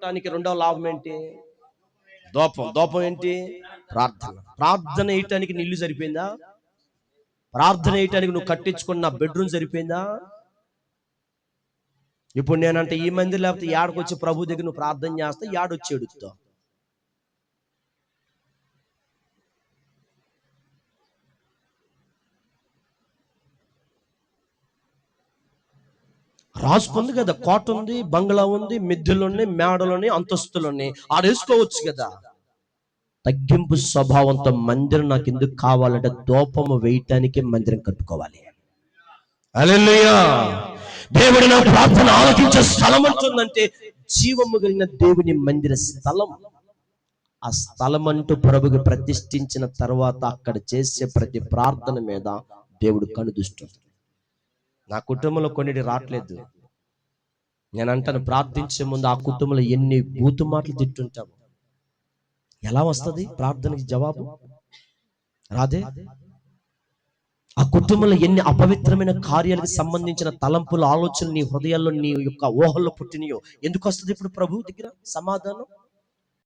దానికి రెండవ లాభం ఏంటి? దోపం ఏంటి? ప్రార్థన వేయటానికి నీ ఇల్లు సరిపోయిందా? ప్రార్థన వేయటానికి నువ్వు కట్టించుకున్న బెడ్రూమ్ సరిపోయిందా? ఇప్పుడు నేనంటే ఈ మంది లేకపోతే ఏడకొచ్చి ప్రభు దగ్గర నువ్వు ప్రార్థన చేస్తే ఏడొచ్చి ఎడుతావు. రాసుకుంది కదా, కోట ఉంది, బంగ్లా ఉంది, మిద్దెలున్నాయి, మేడలున్నాయి, అంతస్తులున్నాయి, ఆడేసుకోవచ్చు కదా. తగ్గింపు స్వభావంతో మందిరం నాకు ఎందుకు కావాలంటే దూపము వేయటానికి మందిరం కట్టుకోవాలి. హల్లెలూయా. దేవుడు నా ప్రార్థన ఆలకించే స్థలం అంటుందంటే జీవము కలిగిన దేవుని మందిర స్థలం. ఆ స్థలం అంటూ ప్రభుకి ప్రతిష్ఠించిన తర్వాత అక్కడ చేసే ప్రతి ప్రార్థన మీద దేవుడు కనుదృష్టి. నా కుటుంబంలో కొన్నిటి రావట్లేదు. నేను అంటాను, ప్రార్థించే ముందు ఆ కుటుంబంలో ఎన్ని బూతు మాటలు తిట్టుంటాము. ఎలా వస్తుంది ప్రార్థనకి జవాబు? రాదే. ఆ కుటుంబంలో ఎన్ని అపవిత్రమైన కార్యాలకు సంబంధించిన తలంపులు, ఆలోచనలు నీ హృదయాల్లో, నీ యొక్క ఊహల్లో పుట్టినయో ఎందుకు వస్తుంది ఇప్పుడు ప్రభు దగ్గర సమాధానం?